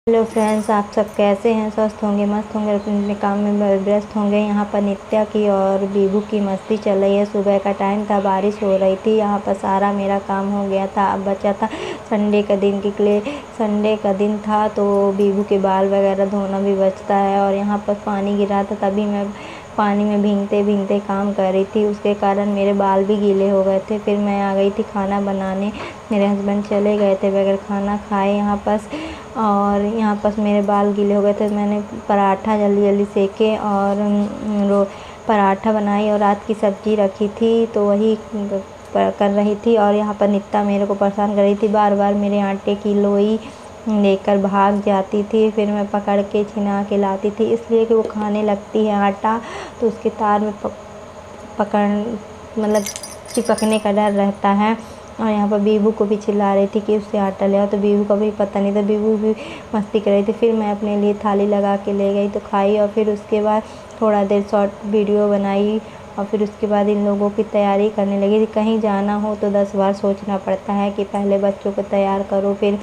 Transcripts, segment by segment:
Hello friends, आप सब कैसे हैं? स्वस्थ होंगे, मस्त होंगे, अपने काम में व्यस्त होंगे। यहाँ पर नित्या की और बीबू की मस्ती चल रही है। सुबह का टाइम था, बारिश हो रही थी। यहाँ पर सारा मेरा काम हो गया था। अब बचा था संडे का दिन के लिए। संडे का दिन था तो बीबू के बाल वगैरह धोना भी बचता है। और यहाँ पर पानी गिरा था, तभी मैं पानी में भीगते भीगते काम कर रही थी। उसके कारण मेरे बाल भी गीले हो गए थे। फिर मैं आ गई थी खाना बनाने। मेरे हस्बैंड चले गए थे बगैर खाना खाए यहाँ पास। और यहाँ पास मेरे बाल गीले हो गए थे। मैंने पराठा जल्दी जल्दी सेके और पराठा बनाई और रात की सब्ज़ी रखी थी तो वही कर रही थी। और यहाँ पर नित्या मेरे को परेशान कर रही थी, बार बार मेरे आटे की लोई लेकर भाग जाती थी। फिर मैं पकड़ के छिना के लाती थी, इसलिए कि वो खाने लगती है आटा तो उसके तार में पकड़ मतलब चिपकने का डर रहता है। और यहाँ पर बीबू को भी चिल्ला रही थी कि उससे आटा ले आओ, तो बीबू का भी पता नहीं था। बीबू भी मस्ती कर रही थी। फिर मैं अपने लिए थाली लगा के ले गई तो खाई। और फिर उसके बाद थोड़ा देर शॉर्ट वीडियो बनाई। और फिर उसके बाद इन लोगों की तैयारी करने लगी थी। कहीं जाना हो तो 10 बार सोचना पड़ता है कि पहले बच्चों को तैयार करो, फिर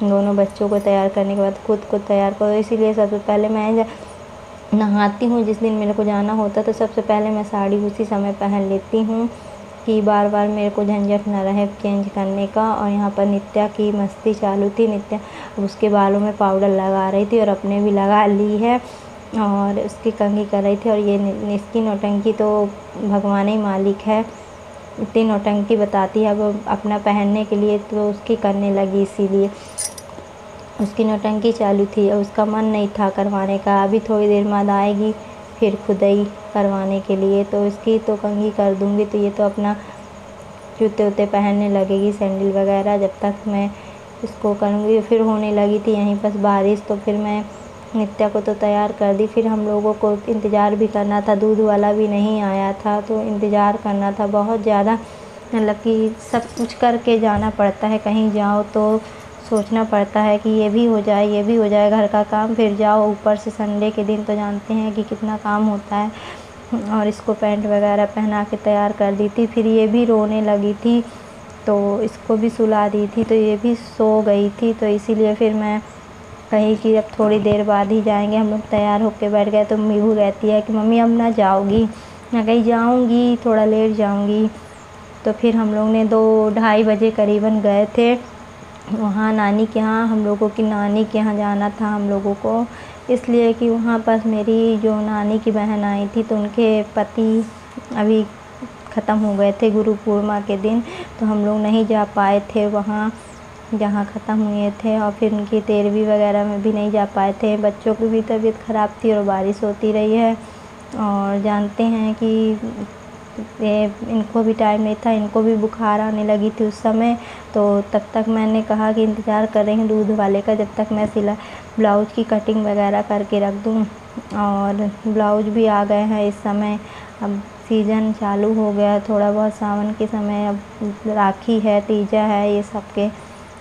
दोनों बच्चों को तैयार करने के बाद खुद को तैयार करो। इसीलिए सबसे पहले मैं नहाती हूँ। जिस दिन मेरे को जाना होता तो सबसे पहले मैं साड़ी उसी समय पहन लेती हूँ कि बार बार मेरे को झंझट ना रहे चेंज करने का। और यहाँ पर नित्या की मस्ती चालू थी। नित्या उसके बालों में पाउडर लगा रही थी और अपने भी लगा ली है और उसकी कंघी कर रही थी। और ये इसकी नौटंकी तो भगवान ही मालिक है, इतनी नौटंकी बताती है। अब अपना पहनने के लिए तो उसकी करने लगी, इसीलिए उसकी नौटंकी चालू थी और उसका मन नहीं था करवाने का। अभी थोड़ी देर बाद आएगी फिर खुद ही करवाने के लिए, तो इसकी तो कंघी कर दूँगी। तो ये तो अपना जूते वूते पहनने लगेगी, सैंडल वगैरह। जब तक मैं इसको करूँगी फिर होने लगी थी यहीं पर बारिश, तो फिर मैं नित्या को तो तैयार कर दी। फिर हम लोगों को इंतज़ार भी करना था, दूध वाला भी नहीं आया था तो इंतज़ार करना था बहुत ज़्यादा। मतलब कि सब कुछ करके जाना पड़ता है, कहीं जाओ तो सोचना पड़ता है कि ये भी हो जाए, ये भी हो जाए, घर का काम फिर जाओ। ऊपर से संडे के दिन तो जानते हैं कि कितना काम होता है। और इसको पैंट वगैरह पहना के तैयार कर दी थी। फिर ये भी रोने लगी थी तो इसको भी सुला दी थी, तो ये भी सो गई थी। तो इसीलिए फिर मैं कही कि अब थोड़ी देर बाद ही जाएंगे। हम लोग तैयार होके बैठ गए तो मीहू कहती है कि मम्मी अब ना जाओगी? मैं कही जाऊँगी, थोड़ा लेट जाऊँगी। तो फिर हम लोग ने 2-2:30 बजे करीबन गए थे वहाँ नानी के यहाँ। हम लोगों की नानी के यहाँ जाना था हम लोगों को, इसलिए कि वहाँ पास मेरी जो नानी की बहन आई थी तो उनके पति अभी ख़त्म हो गए थे गुरु पूर्णिमा के दिन, तो हम लोग नहीं जा पाए थे वहाँ जहाँ ख़त्म हुए थे। और फिर उनकी 13वीं वगैरह में भी नहीं जा पाए थे। बच्चों की भी तबीयत ख़राब थी और बारिश होती रही है। और जानते हैं कि इनको भी टाइम नहीं था, इनको भी बुखार आने लगी थी उस समय। तो तब तक मैंने कहा कि इंतज़ार कर रही हूँ दूध वाले का, जब तक मैं ब्लाउज की कटिंग वगैरह करके रख दूँ। और ब्लाउज भी आ गए हैं इस समय। अब सीज़न चालू हो गया थोड़ा बहुत, सावन के समय। अब राखी है, तीजा है, ये सब के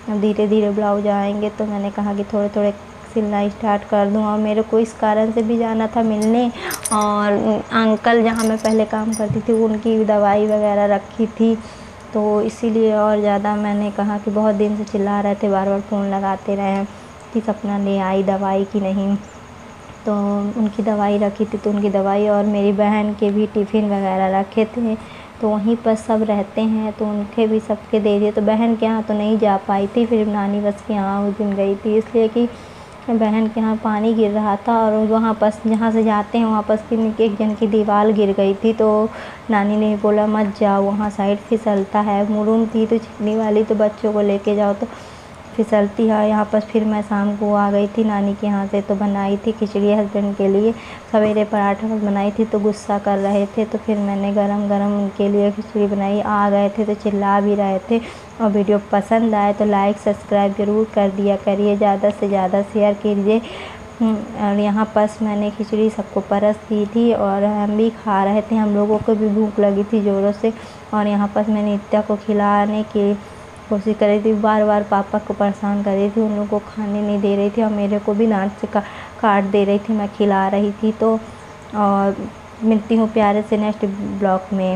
अब धीरे धीरे ब्लाउज आएंगे। तो मैंने कहा कि थोड़े थोड़े सिलना स्टार्ट कर दूँ। और मेरे को इस कारण से भी जाना था मिलने। और अंकल जहाँ मैं पहले काम करती थी उनकी दवाई वगैरह रखी थी, तो इसीलिए और ज़्यादा मैंने कहा कि बहुत दिन से चिल्ला रहे थे, बार बार फ़ोन लगाते रहे कि सपना ले आई दवाई की नहीं। तो उनकी दवाई रखी थी, तो उनकी दवाई और मेरी बहन के भी टिफ़िन वगैरह रखे थे, तो वहीं पर सब रहते हैं तो उनके भी सबके दे दिए। तो बहन के यहाँ तो नहीं जा पाई थी, फिर नानी बस के यहाँ उस दिन गई थी, इसलिए कि बहन के यहाँ पानी गिर रहा था। और वहाँ पर जहाँ से जाते हैं वहाँ पर एक जन की दीवार गिर गई थी, तो नानी ने बोला मत जाओ, वहाँ साइड फिसलता है। मुरुम थी तो चिकनी वाली, तो बच्चों को लेके जाओ तो फिसलती है यहाँ पर। फिर मैं शाम को आ गई थी नानी के यहाँ से, तो बनाई थी खिचड़ी हस्बैंड के लिए। सवेरे पराठा बनाई थी तो गुस्सा कर रहे थे, तो फिर मैंने गरम गरम उनके लिए खिचड़ी बनाई। आ गए थे तो चिल्ला भी रहे थे। और वीडियो पसंद आए तो लाइक सब्सक्राइब ज़रूर कर दिया करिए, ज़्यादा से ज़्यादा शेयर कीजिए। और यहाँ पास मैंने खिचड़ी सबको परस दी थी और हम भी खा रहे थे, हम लोगों को भी भूख लगी थी ज़ोरों से। और यहाँ पास मैं नित्या को खिलाने की कोशिश कर रही थी, बार बार पापा को परेशान कर रही थी, उन लोगों को खाने नहीं दे रही थी और मेरे को भी दांत से काट दे रही थी, मैं खिला रही थी। तो और मिलती हूँ प्यारे से नेक्स्ट ब्लॉग में।